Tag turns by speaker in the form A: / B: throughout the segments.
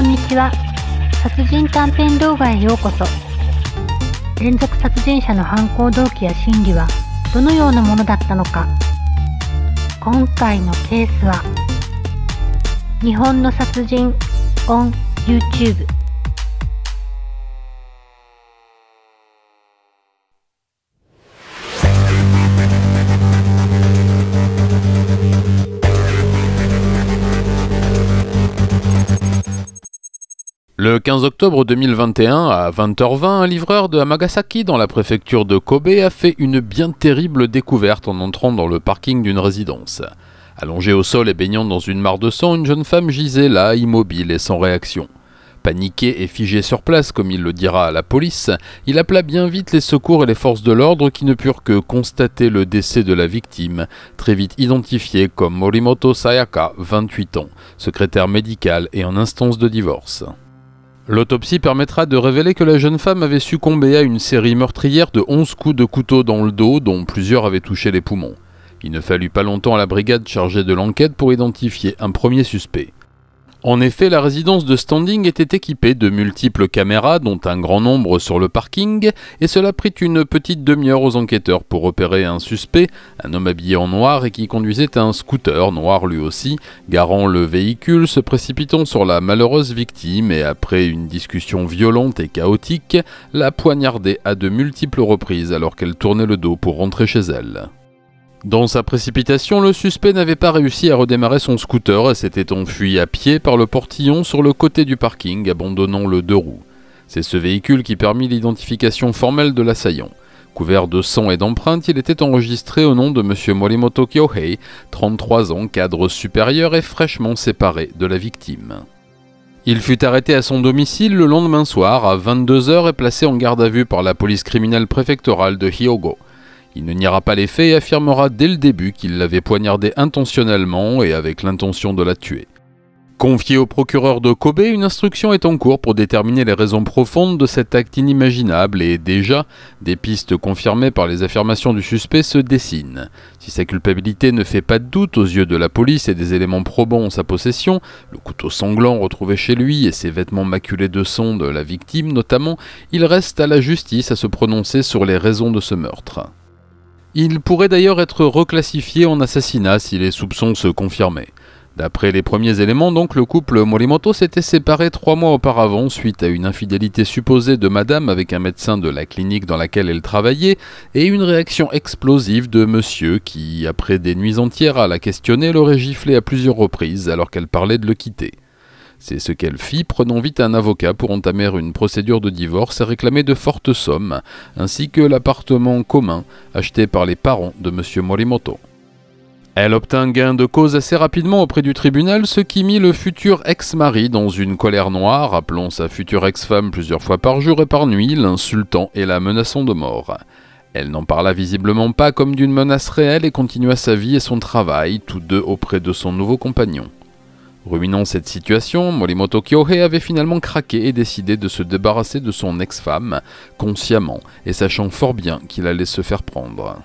A: んにちは。殺人短編動画へようこそ。連続殺人者の犯行動機や心理はどのようなものだったのか。今回のケースは日本の殺人 on YouTube。Le
B: 15 octobre 2021, à 20h20, un livreur de Amagasaki dans la préfecture de Kobe a fait une bien terrible découverte en entrant dans le parking d'une résidence. Allongée au sol et baignant dans une mare de sang, une jeune femme gisait là, immobile et sans réaction. Paniqué et figé sur place, comme il le dira à la police, il appela bien vite les secours et les forces de l'ordre qui ne purent que constater le décès de la victime, très vite identifiée comme Morimoto Sayaka, 28 ans, secrétaire médicale et en instance de divorce. L'autopsie permettra de révéler que la jeune femme avait succombé à une série meurtrière de 11 coups de couteau dans le dos, dont plusieurs avaient touché les poumons. Il ne fallut pas longtemps à la brigade chargée de l'enquête pour identifier un premier suspect. En effet, la résidence de Standing était équipée de multiples caméras, dont un grand nombre sur le parking, et cela prit une petite demi-heure aux enquêteurs pour repérer un suspect, un homme habillé en noir et qui conduisait un scooter noir lui aussi, garant le véhicule, se précipitant sur la malheureuse victime et après une discussion violente et chaotique, la poignardait à de multiples reprises alors qu'elle tournait le dos pour rentrer chez elle. Dans sa précipitation, le suspect n'avait pas réussi à redémarrer son scooter et s'était enfui à pied par le portillon sur le côté du parking, abandonnant le deux roues. C'est ce véhicule qui permit l'identification formelle de l'assaillant. Couvert de sang et d'empreintes, il était enregistré au nom de M. Morimoto Kyohei, 33 ans, cadre supérieur et fraîchement séparé de la victime. Il fut arrêté à son domicile le lendemain soir à 22h et placé en garde à vue par la police criminelle préfectorale de Hyogo. Il ne niera pas les faits et affirmera dès le début qu'il l'avait poignardée intentionnellement et avec l'intention de la tuer. Confié au procureur de Kobe, une instruction est en cours pour déterminer les raisons profondes de cet acte inimaginable et déjà, des pistes confirmées par les affirmations du suspect se dessinent. Si sa culpabilité ne fait pas de doute aux yeux de la police et des éléments probants en sa possession, le couteau sanglant retrouvé chez lui et ses vêtements maculés de sang de la victime notamment, il reste à la justice à se prononcer sur les raisons de ce meurtre. Il pourrait d'ailleurs être reclassifié en assassinat si les soupçons se confirmaient. D'après les premiers éléments, donc, le couple Morimoto s'était séparé 3 mois auparavant suite à une infidélité supposée de madame avec un médecin de la clinique dans laquelle elle travaillait et une réaction explosive de monsieur qui, après des nuits entières à la questionner, l'aurait giflé à plusieurs reprises alors qu'elle parlait de le quitter. C'est ce qu'elle fit, prenant vite un avocat pour entamer une procédure de divorce et réclamer de fortes sommes, ainsi que l'appartement commun acheté par les parents de M. Morimoto. Elle obtint gain de cause assez rapidement auprès du tribunal, ce qui mit le futur ex-mari dans une colère noire, appelant sa future ex-femme plusieurs fois par jour et par nuit, l'insultant et la menaçant de mort. Elle n'en parla visiblement pas comme d'une menace réelle et continua sa vie et son travail, tous deux auprès de son nouveau compagnon. Ruminant cette situation, Morimoto Kyohei avait finalement craqué et décidé de se débarrasser de son ex-femme, consciemment, et sachant fort bien qu'il allait se faire prendre.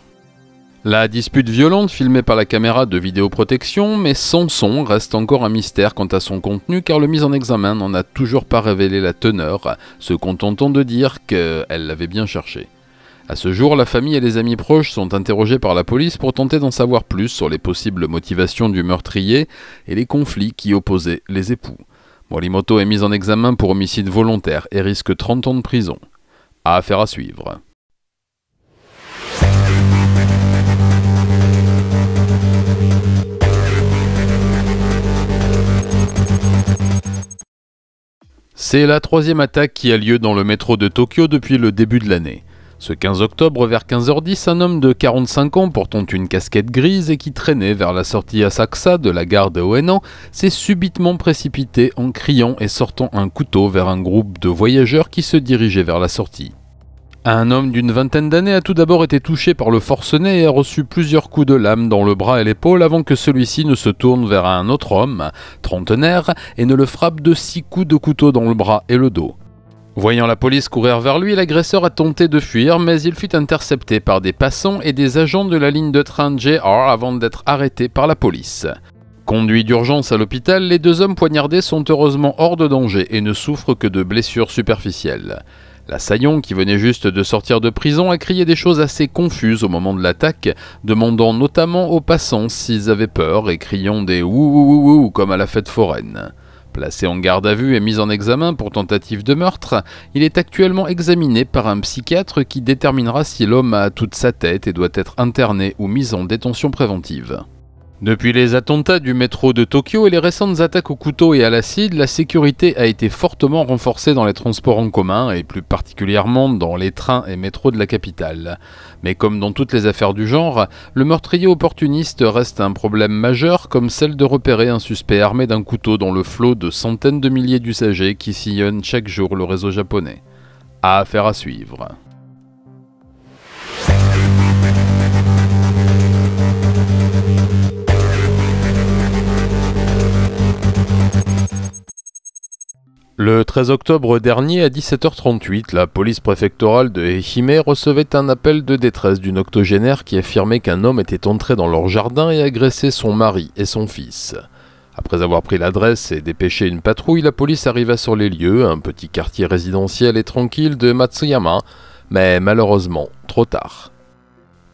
B: La dispute violente filmée par la caméra de vidéoprotection, mais sans son, reste encore un mystère quant à son contenu car le mis en examen n'en a toujours pas révélé la teneur, se contentant de dire qu'elle l'avait bien cherché. À ce jour, la famille et les amis proches sont interrogés par la police pour tenter d'en savoir plus sur les possibles motivations du meurtrier et les conflits qui opposaient les époux. Morimoto est mis en examen pour homicide volontaire et risque 30 ans de prison. Affaire à suivre. C'est la 3e attaque qui a lieu dans le métro de Tokyo depuis le début de l'année. Ce 15 octobre, vers 15h10, un homme de 45 ans portant une casquette grise et qui traînait vers la sortie Asakusa de la gare de Ueno s'est subitement précipité en criant et sortant un couteau vers un groupe de voyageurs qui se dirigeaient vers la sortie. Un homme d'une vingtaine d'années a tout d'abord été touché par le forcené et a reçu plusieurs coups de lame dans le bras et l'épaule avant que celui-ci ne se tourne vers un autre homme, trentenaire, et ne le frappe de 6 coups de couteau dans le bras et le dos. Voyant la police courir vers lui, l'agresseur a tenté de fuir, mais il fut intercepté par des passants et des agents de la ligne de train JR avant d'être arrêté par la police. Conduits d'urgence à l'hôpital, les deux hommes poignardés sont heureusement hors de danger et ne souffrent que de blessures superficielles. L'assaillant, qui venait juste de sortir de prison, a crié des choses assez confuses au moment de l'attaque, demandant notamment aux passants s'ils avaient peur et criant des « ouh ouh ouh ouh » comme à la fête foraine. Placé en garde à vue et mis en examen pour tentative de meurtre, il est actuellement examiné par un psychiatre qui déterminera si l'homme a toute sa tête et doit être interné ou mis en détention préventive. Depuis les attentats du métro de Tokyo et les récentes attaques au couteau et à l'acide, la sécurité a été fortement renforcée dans les transports en commun et plus particulièrement dans les trains et métros de la capitale. Mais comme dans toutes les affaires du genre, le meurtrier opportuniste reste un problème majeur comme celle de repérer un suspect armé d'un couteau dans le flot de centaines de milliers d'usagers qui sillonnent chaque jour le réseau japonais. Affaire à suivre. Le 13 octobre dernier à 17h38, la police préfectorale de Ehime recevait un appel de détresse d'une octogénaire qui affirmait qu'un homme était entré dans leur jardin et agressé son mari et son fils. Après avoir pris l'adresse et dépêché une patrouille, la police arriva sur les lieux, un petit quartier résidentiel et tranquille de Matsuyama, mais malheureusement, trop tard.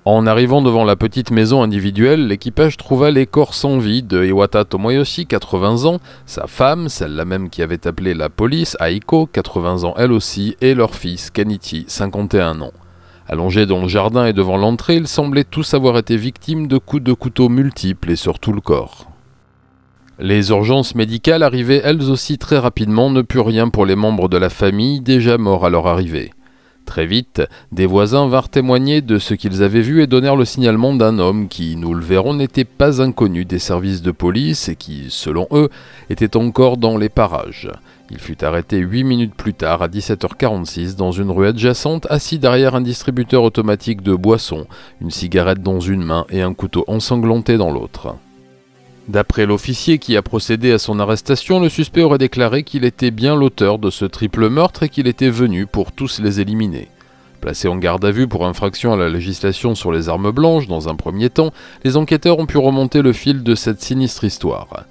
B: En arrivant devant la petite maison individuelle, l'équipage trouva les corps sans vie de Iwata Tomoyoshi, 80 ans, sa femme, celle-là même qui avait appelé la police, Aiko, 80 ans elle aussi, et leur fils, Kenichi, 51 ans. Allongés dans le jardin et devant l'entrée, ils semblaient tous avoir été victimes de coups de couteau multiples et sur tout le corps. Les urgences médicales arrivaient elles aussi très rapidement, ne put rien pour les membres de la famille, déjà morts à leur arrivée. Très vite, des voisins vinrent témoigner de ce qu'ils avaient vu et donnèrent le signalement d'un homme qui, nous le verrons, n'était pas inconnu des services de police et qui, selon eux, était encore dans les parages. Il fut arrêté 8 minutes plus tard, à 17h46, dans une rue adjacente, assis derrière un distributeur automatique de boissons, une cigarette dans une main et un couteau ensanglanté dans l'autre. D'après l'officier qui a procédé à son arrestation, le suspect aurait déclaré qu'il était bien l'auteur de ce triple meurtre et qu'il était venu pour tous les éliminer. Placé en garde à vue pour infraction à la législation sur les armes blanches dans un premier temps, les enquêteurs ont pu remonter le fil de cette sinistre histoire.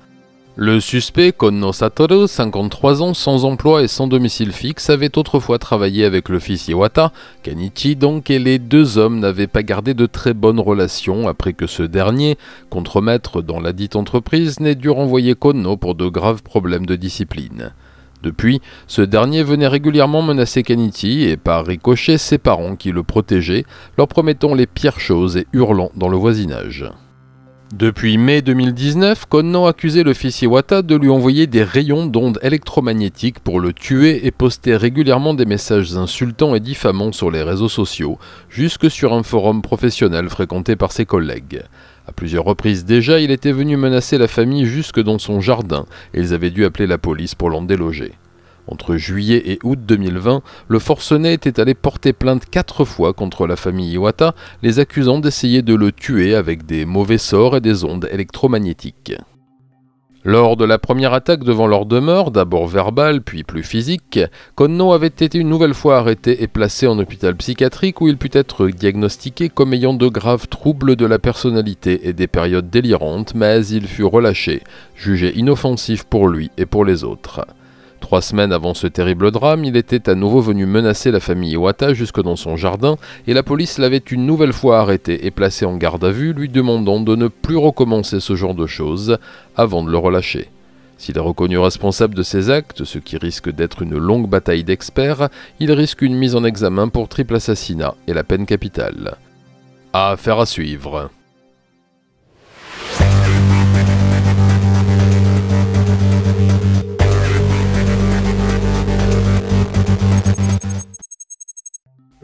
B: Le suspect, Konno Satoru, 53 ans, sans emploi et sans domicile fixe, avait autrefois travaillé avec le fils Iwata, Kenichi donc, et les deux hommes n'avaient pas gardé de très bonnes relations après que ce dernier, contremaître dans la dite entreprise, n'ait dû renvoyer Konno pour de graves problèmes de discipline. Depuis, ce dernier venait régulièrement menacer Kenichi et par ricochet ses parents qui le protégeaient, leur promettant les pires choses et hurlant dans le voisinage. Depuis mai 2019, Konno accusait le fils Iwata de lui envoyer des rayons d'ondes électromagnétiques pour le tuer et postait régulièrement des messages insultants et diffamants sur les réseaux sociaux, jusque sur un forum professionnel fréquenté par ses collègues. À plusieurs reprises déjà, il était venu menacer la famille jusque dans son jardin et ils avaient dû appeler la police pour l'en déloger. Entre juillet et août 2020, le forcené était allé porter plainte 4 fois contre la famille Iwata, les accusant d'essayer de le tuer avec des mauvais sorts et des ondes électromagnétiques. Lors de la première attaque devant leur demeure, d'abord verbale puis plus physique, Konno avait été une nouvelle fois arrêté et placé en hôpital psychiatrique où il put être diagnostiqué comme ayant de graves troubles de la personnalité et des périodes délirantes, mais il fut relâché, jugé inoffensif pour lui et pour les autres. 3 semaines avant ce terrible drame, il était à nouveau venu menacer la famille Iwata jusque dans son jardin et la police l'avait une nouvelle fois arrêté et placé en garde à vue, lui demandant de ne plus recommencer ce genre de choses avant de le relâcher. S'il est reconnu responsable de ces actes, ce qui risque d'être une longue bataille d'experts, il risque une mise en examen pour triple assassinat et la peine capitale. Affaire à suivre.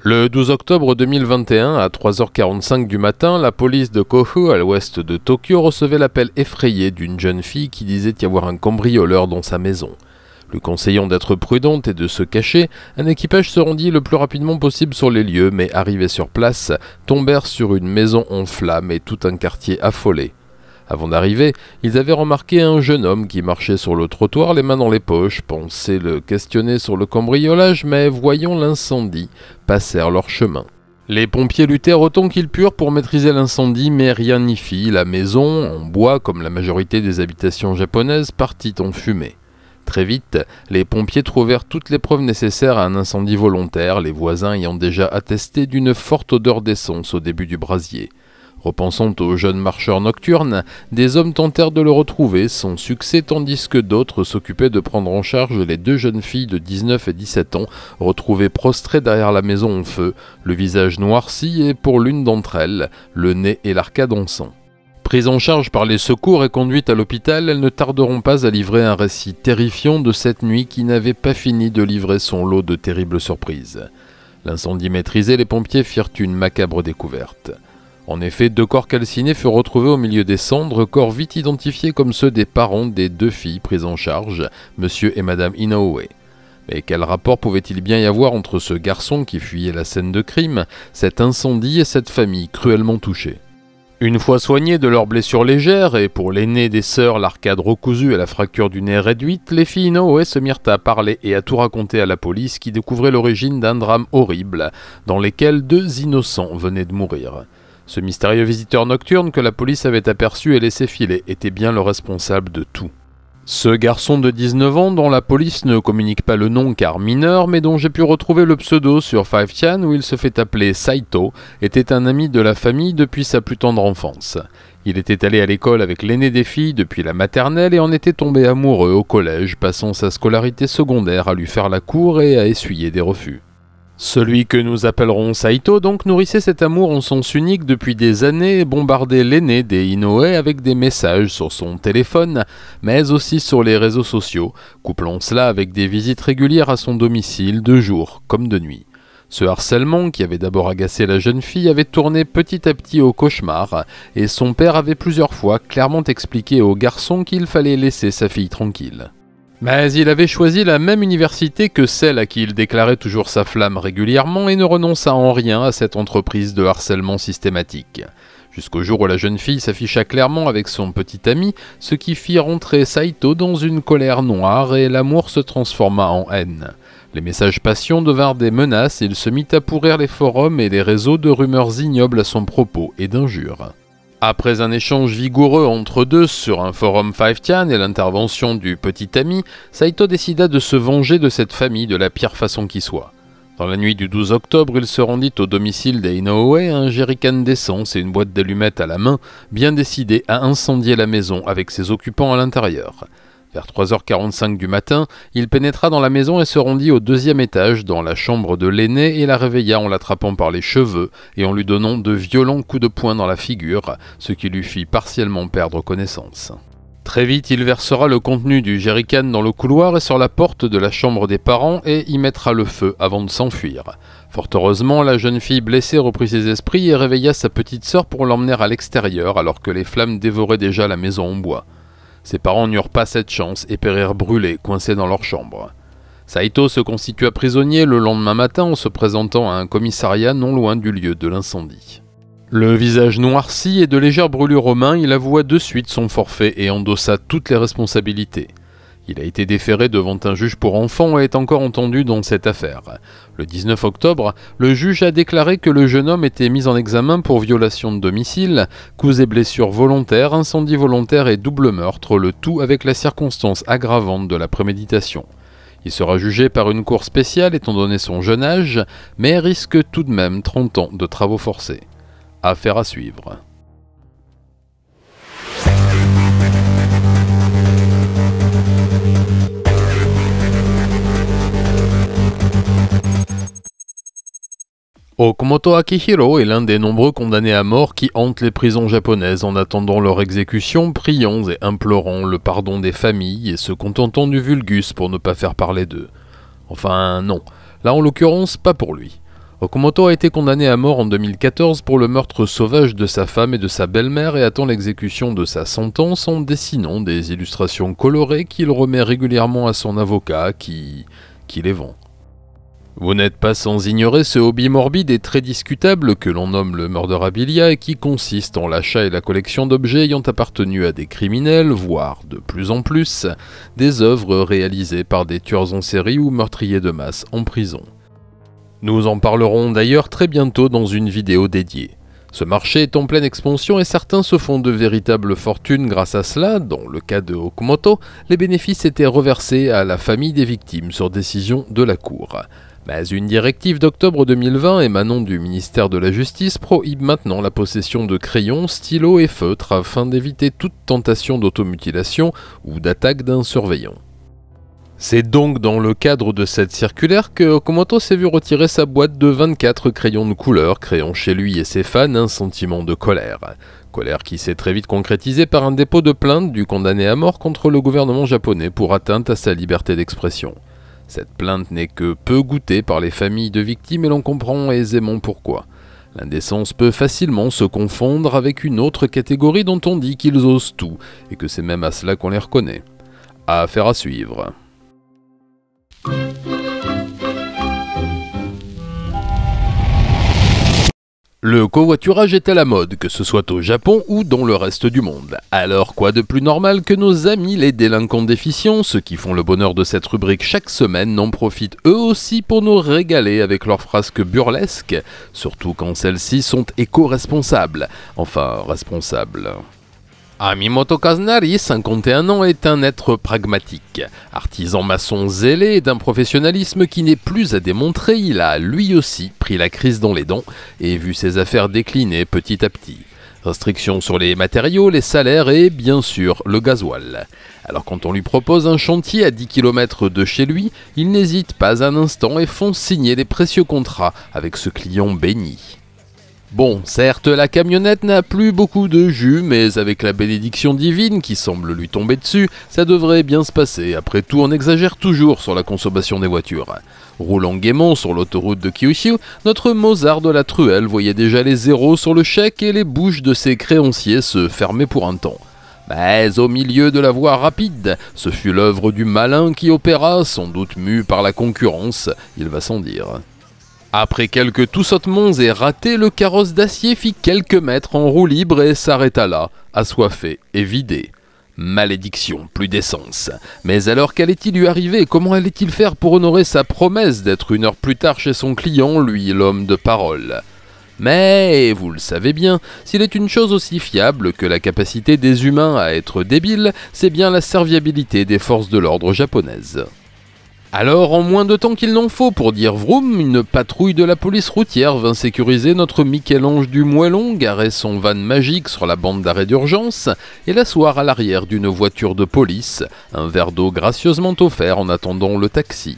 B: Le 12 octobre 2021, à 3h45 du matin, la police de Kofu, à l'ouest de Tokyo, recevait l'appel effrayé d'une jeune fille qui disait y avoir un cambrioleur dans sa maison. Lui conseillant d'être prudente et de se cacher, un équipage se rendit le plus rapidement possible sur les lieux, mais arrivés sur place, tombèrent sur une maison en flammes et tout un quartier affolé. Avant d'arriver, ils avaient remarqué un jeune homme qui marchait sur le trottoir les mains dans les poches, pensaient le questionner sur le cambriolage, mais voyant l'incendie, passèrent leur chemin. Les pompiers luttèrent autant qu'ils purent pour maîtriser l'incendie, mais rien n'y fit. La maison, en bois comme la majorité des habitations japonaises, partit en fumée. Très vite, les pompiers trouvèrent toutes les preuves nécessaires à un incendie volontaire, les voisins ayant déjà attesté d'une forte odeur d'essence au début du brasier. Repensant au jeune marcheur nocturne, des hommes tentèrent de le retrouver sans succès, tandis que d'autres s'occupaient de prendre en charge les deux jeunes filles de 19 et 17 ans, retrouvées prostrées derrière la maison en feu, le visage noirci et pour l'une d'entre elles, le nez et l'arcade en sang. Prises en charge par les secours et conduites à l'hôpital, elles ne tarderont pas à livrer un récit terrifiant de cette nuit qui n'avait pas fini de livrer son lot de terribles surprises. L'incendie maîtrisé, les pompiers firent une macabre découverte. En effet, 2 corps calcinés furent retrouvés au milieu des cendres, corps vite identifiés comme ceux des parents des 2 filles prises en charge, monsieur et madame Inoue. Mais quel rapport pouvait-il bien y avoir entre ce garçon qui fuyait la scène de crime, cet incendie et cette famille cruellement touchée? Une fois soignés de leurs blessures légères, et pour l'aînée des sœurs l'arcade recousue et la fracture du nez réduite, les filles Inoue se mirent à parler et à tout raconter à la police qui découvrait l'origine d'un drame horrible, dans lequel 2 innocents venaient de mourir. Ce mystérieux visiteur nocturne que la police avait aperçu et laissé filer était bien le responsable de tout. Ce garçon de 19 ans, dont la police ne communique pas le nom car mineur, mais dont j'ai pu retrouver le pseudo sur 5chan où il se fait appeler Saito, était un ami de la famille depuis sa plus tendre enfance. Il était allé à l'école avec l'aînée des filles depuis la maternelle et en était tombé amoureux au collège, passant sa scolarité secondaire à lui faire la cour et à essuyer des refus. Celui que nous appellerons Saito donc nourrissait cet amour en sens unique depuis des années et bombardait l'aîné des Inoue avec des messages sur son téléphone, mais aussi sur les réseaux sociaux, couplant cela avec des visites régulières à son domicile de jour comme de nuit. Ce harcèlement, qui avait d'abord agacé la jeune fille, avait tourné petit à petit au cauchemar, et son père avait plusieurs fois clairement expliqué au garçon qu'il fallait laisser sa fille tranquille. Mais il avait choisi la même université que celle à qui il déclarait toujours sa flamme régulièrement et ne renonça en rien à cette entreprise de harcèlement systématique. Jusqu'au jour où la jeune fille s'afficha clairement avec son petit ami, ce qui fit rentrer Saito dans une colère noire et l'amour se transforma en haine. Les messages passion devinrent des menaces et il se mit à pourrir les forums et les réseaux de rumeurs ignobles à son propos et d'injures. Après un échange vigoureux entre deux sur un forum 5chan et l'intervention du petit ami, Saito décida de se venger de cette famille de la pire façon qui soit. Dans la nuit du 12 octobre, il se rendit au domicile des Inoue, un jerrycan d'essence et une boîte d'allumettes à la main, bien décidé à incendier la maison avec ses occupants à l'intérieur. Vers 3h45 du matin, il pénétra dans la maison et se rendit au 2e étage, dans la chambre de l'aîné, et la réveilla en l'attrapant par les cheveux et en lui donnant de violents coups de poing dans la figure, ce qui lui fit partiellement perdre connaissance. Très vite, il versera le contenu du jerrycan dans le couloir et sur la porte de la chambre des parents et y mettra le feu avant de s'enfuir. Fort heureusement, la jeune fille blessée reprit ses esprits et réveilla sa petite sœur pour l'emmener à l'extérieur alors que les flammes dévoraient déjà la maison en bois. Ses parents n'eurent pas cette chance et périrent brûlés, coincés dans leur chambre. Saito se constitua prisonnier le lendemain matin en se présentant à un commissariat non loin du lieu de l'incendie. Le visage noirci et de légères brûlures aux mains, il avoua de suite son forfait et endossa toutes les responsabilités. Il a été déféré devant un juge pour enfants et est encore entendu dans cette affaire. Le 19 octobre, le juge a déclaré que le jeune homme était mis en examen pour violation de domicile, coups et blessures volontaires, incendie volontaire et double meurtre, le tout avec la circonstance aggravante de la préméditation. Il sera jugé par une cour spéciale étant donné son jeune âge, mais risque tout de même 30 ans de travaux forcés. Affaire à suivre. Okamoto Akihiro est l'un des nombreux condamnés à mort qui hantent les prisons japonaises en attendant leur exécution, priant et implorant le pardon des familles et se contentant du vulgus pour ne pas faire parler d'eux. Enfin non, là en l'occurrence pas pour lui. Okamoto a été condamné à mort en 2014 pour le meurtre sauvage de sa femme et de sa belle-mère et attend l'exécution de sa sentence en dessinant des illustrations colorées qu'il remet régulièrement à son avocat qui les vend. Vous n'êtes pas sans ignorer ce hobby morbide et très discutable que l'on nomme le murderabilia et qui consiste en l'achat et la collection d'objets ayant appartenu à des criminels, voire de plus en plus, des œuvres réalisées par des tueurs en série ou meurtriers de masse en prison. Nous en parlerons d'ailleurs très bientôt dans une vidéo dédiée. Ce marché est en pleine expansion et certains se font de véritables fortunes grâce à cela. Dans le cas de Okumoto, les bénéfices étaient reversés à la famille des victimes sur décision de la Cour. Mais une directive d'octobre 2020 émanant du ministère de la Justice prohibe maintenant la possession de crayons, stylos et feutres afin d'éviter toute tentation d'automutilation ou d'attaque d'un surveillant. C'est donc dans le cadre de cette circulaire que Okumoto s'est vu retirer sa boîte de 24 crayons de couleur, créant chez lui et ses fans un sentiment de colère. Colère qui s'est très vite concrétisée par un dépôt de plainte du condamné à mort contre le gouvernement japonais pour atteinte à sa liberté d'expression. Cette plainte n'est que peu goûtée par les familles de victimes et l'on comprend aisément pourquoi. L'indécence peut facilement se confondre avec une autre catégorie dont on dit qu'ils osent tout, et que c'est même à cela qu'on les reconnaît. Affaire à suivre. Le covoiturage est à la mode, que ce soit au Japon ou dans le reste du monde. Alors quoi de plus normal que nos amis les délinquants déficients, ceux qui font le bonheur de cette rubrique chaque semaine, n'en profitent eux aussi pour nous régaler avec leurs frasques burlesques, surtout quand celles-ci sont éco-responsables. Enfin, responsables. Amimoto Kazunari, 51 ans, est un être pragmatique. Artisan maçon zélé et d'un professionnalisme qui n'est plus à démontrer, il a lui aussi pris la crise dans les dents et vu ses affaires décliner petit à petit. Restrictions sur les matériaux, les salaires et bien sûr le gasoil. Alors quand on lui propose un chantier à 10 km de chez lui, il n'hésite pas un instant et fonce signer les précieux contrats avec ce client béni. Bon, certes, la camionnette n'a plus beaucoup de jus, mais avec la bénédiction divine qui semble lui tomber dessus, ça devrait bien se passer. Après tout, on exagère toujours sur la consommation des voitures. Roulant gaiement sur l'autoroute de Kyushu, notre Mozart de la truelle voyait déjà les zéros sur le chèque et les bouches de ses créanciers se fermer pour un temps. Mais au milieu de la voie rapide, ce fut l'œuvre du malin qui opéra, sans doute mu par la concurrence, il va sans dire. Après quelques tout-sautements et ratés, le carrosse d'acier fit quelques mètres en roue libre et s'arrêta là, assoiffé et vidé. Malédiction, plus d'essence. Mais alors qu'allait-il lui arriver? Comment allait-il faire pour honorer sa promesse d'être une heure plus tard chez son client, lui l'homme de parole? Mais, vous le savez bien, s'il est une chose aussi fiable que la capacité des humains à être débiles, c'est bien la serviabilité des forces de l'ordre japonaises. Alors, en moins de temps qu'il n'en faut pour dire vroom, une patrouille de la police routière vint sécuriser notre Michel-Ange du Moellon, garer son van magique sur la bande d'arrêt d'urgence et l'asseoir à l'arrière d'une voiture de police, un verre d'eau gracieusement offert en attendant le taxi.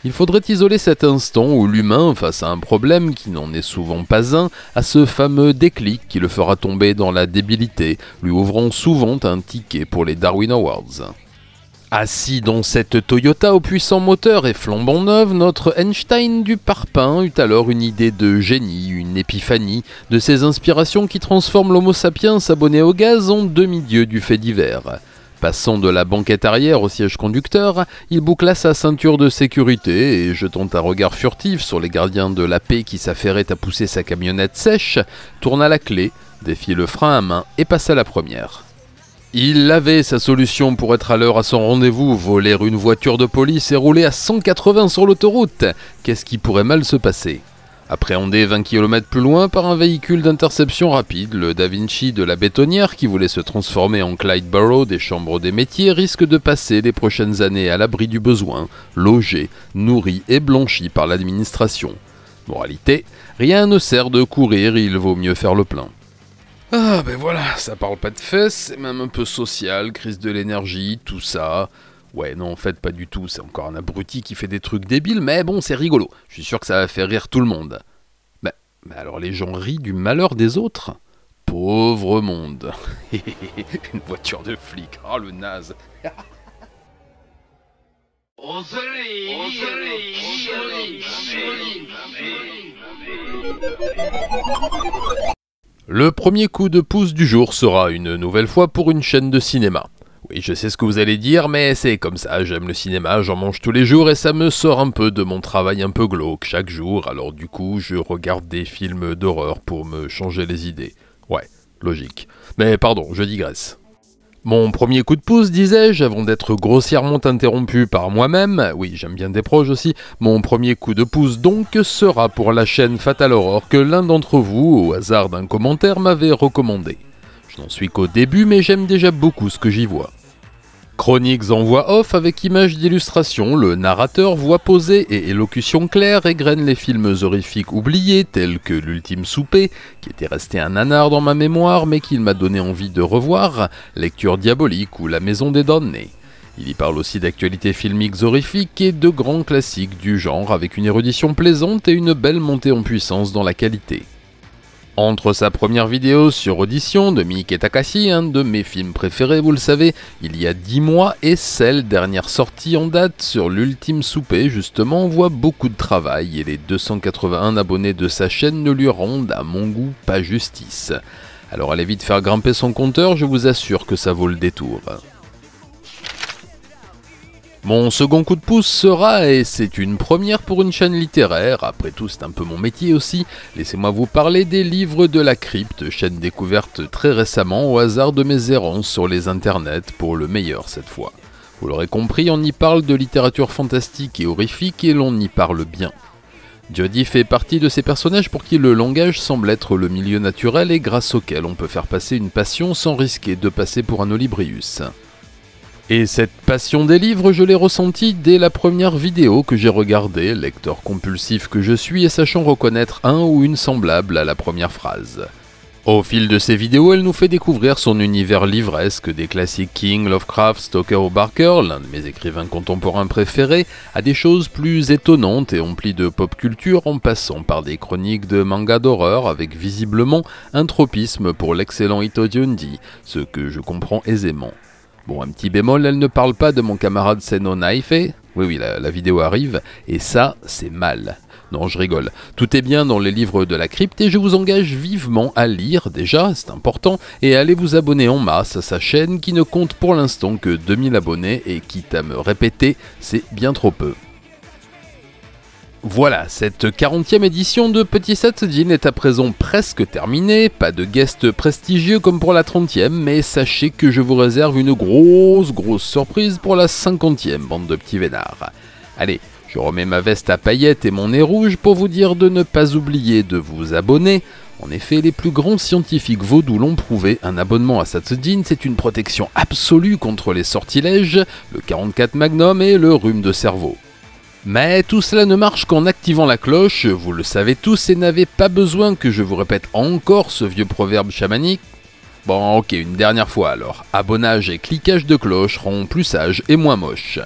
B: Il faudrait isoler cet instant où l'humain, face à un problème qui n'en est souvent pas un, a ce fameux déclic qui le fera tomber dans la débilité, lui ouvrant souvent un ticket pour les Darwin Awards. Assis dans cette Toyota au puissant moteur et flambant neuve, notre Einstein du parpaing eut alors une idée de génie, une épiphanie, de ces inspirations qui transforment l'homo sapiens abonné au gaz en demi-dieu du fait divers. Passant de la banquette arrière au siège conducteur, il boucla sa ceinture de sécurité et, jetant un regard furtif sur les gardiens de la paix qui s'affairaient à pousser sa camionnette sèche, tourna la clé, défiait le frein à main et passa la première. Il avait sa solution pour être à l'heure à son rendez-vous, voler une voiture de police et rouler à 180 sur l'autoroute. Qu'est-ce qui pourrait mal se passer? Appréhendé 20 km plus loin par un véhicule d'interception rapide, le Da Vinci de la bétonnière qui voulait se transformer en Clyde Barrow des chambres des métiers risque de passer les prochaines années à l'abri du besoin, logé, nourri et blanchi par l'administration. Moralité, rien ne sert de courir, il vaut mieux faire le plein. Ah ben voilà, ça parle pas de fesses, c'est même un peu social, crise de l'énergie, tout ça. Ouais non en fait pas du tout, c'est encore un abruti qui fait des trucs débiles, mais bon c'est rigolo, je suis sûr que ça va faire rire tout le monde. Mais alors les gens rient du malheur des autres? Pauvre monde. Une voiture de flic, oh le naze. Le premier coup de pouce du jour sera une nouvelle fois pour une chaîne de cinéma. Oui, je sais ce que vous allez dire, mais c'est comme ça, j'aime le cinéma, j'en mange tous les jours et ça me sort un peu de mon travail un peu glauque chaque jour, alors du coup je regarde des films d'horreur pour me changer les idées. Ouais, logique. Mais pardon, je digresse. Mon premier coup de pouce, disais-je, avant d'être grossièrement interrompu par moi-même, oui, j'aime bien des proches aussi, mon premier coup de pouce donc sera pour la chaîne Fatal Horror que l'un d'entre vous, au hasard d'un commentaire, m'avait recommandé. Je n'en suis qu'au début, mais j'aime déjà beaucoup ce que j'y vois. Chroniques en voix off avec images d'illustration, le narrateur, voix posée et élocution claire égrène les films horrifiques oubliés tels que L'Ultime Souper, qui était resté un nanar dans ma mémoire mais qu'il m'a donné envie de revoir, Lecture Diabolique ou La Maison des Damnés. Il y parle aussi d'actualités filmiques horrifiques et de grands classiques du genre avec une érudition plaisante et une belle montée en puissance dans la qualité. Entre sa première vidéo sur Audition de Miike Takashi, un de mes films préférés, vous le savez, il y a 10 mois, et celle dernière sortie en date sur L'Ultime Souper, justement, on voit beaucoup de travail et les 281 abonnés de sa chaîne ne lui rendent, à mon goût, pas justice. Alors allez vite faire grimper son compteur, je vous assure que ça vaut le détour. Mon second coup de pouce sera, et c'est une première pour une chaîne littéraire, après tout c'est un peu mon métier aussi, laissez-moi vous parler des Livres de la Crypte, chaîne découverte très récemment au hasard de mes errances sur les internets, pour le meilleur cette fois. Vous l'aurez compris, on y parle de littérature fantastique et horrifique et l'on y parle bien. Jodie fait partie de ces personnages pour qui le langage semble être le milieu naturel et grâce auquel on peut faire passer une passion sans risquer de passer pour un Holibrius. Et cette passion des livres, je l'ai ressentie dès la première vidéo que j'ai regardée, lecteur compulsif que je suis et sachant reconnaître un ou une semblable à la première phrase. Au fil de ces vidéos, elle nous fait découvrir son univers livresque des classiques King, Lovecraft, Stoker ou Barker, l'un de mes écrivains contemporains préférés, à des choses plus étonnantes et emplies de pop culture en passant par des chroniques de manga d'horreur avec visiblement un tropisme pour l'excellent Ito Junji, ce que je comprends aisément. Bon, un petit bémol, elle ne parle pas de mon camarade Seno Naife. Oui, la vidéo arrive, et ça, c'est mal. Non, je rigole. Tout est bien dans les Livres de la Crypte et je vous engage vivement à lire, déjà, c'est important, et à aller vous abonner en masse à sa chaîne qui ne compte pour l'instant que 2000 abonnés et quitte à me répéter, c'est bien trop peu. Voilà, cette 40e édition de Petit Satsujin est à présent presque terminée, pas de guest prestigieux comme pour la 30e, mais sachez que je vous réserve une grosse surprise pour la 50e, bande de petits vénards. Allez, je remets ma veste à paillettes et mon nez rouge pour vous dire de ne pas oublier de vous abonner. En effet, les plus grands scientifiques vaudous l'ont prouvé, un abonnement à Satsujin c'est une protection absolue contre les sortilèges, le 44 Magnum et le rhume de cerveau. Mais tout cela ne marche qu'en activant la cloche, vous le savez tous et n'avez pas besoin que je vous répète encore ce vieux proverbe chamanique. Bon ok, une dernière fois alors, abonnage et cliquage de cloche rend plus sage et moins moche.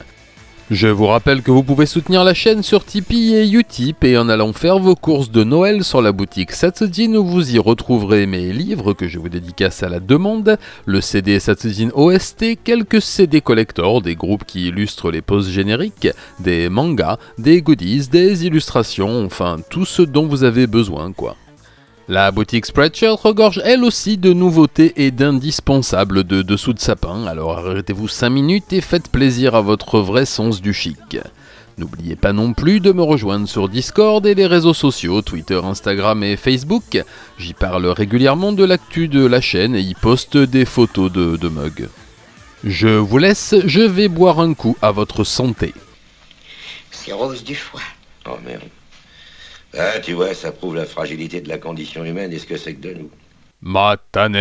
B: Je vous rappelle que vous pouvez soutenir la chaîne sur Tipeee et Utip et en allant faire vos courses de Noël sur la boutique Satsujin où vous y retrouverez mes livres que je vous dédicace à la demande, le CD Satsujin OST, quelques CD collector, des groupes qui illustrent les poses génériques, des mangas, des goodies, des illustrations, enfin tout ce dont vous avez besoin quoi. La boutique Spreadshirt regorge elle aussi de nouveautés et d'indispensables de dessous de sapin, alors arrêtez-vous 5 minutes et faites plaisir à votre vrai sens du chic. N'oubliez pas non plus de me rejoindre sur Discord et les réseaux sociaux, Twitter, Instagram et Facebook. J'y parle régulièrement de l'actu de la chaîne et y poste des photos de mugs. Je vous laisse, je vais boire un coup à votre santé.
C: Cirrhose du foie.
D: Oh merde. Ah, tu vois, ça prouve la fragilité de la condition humaine et ce que c'est que de nous.
B: Matane.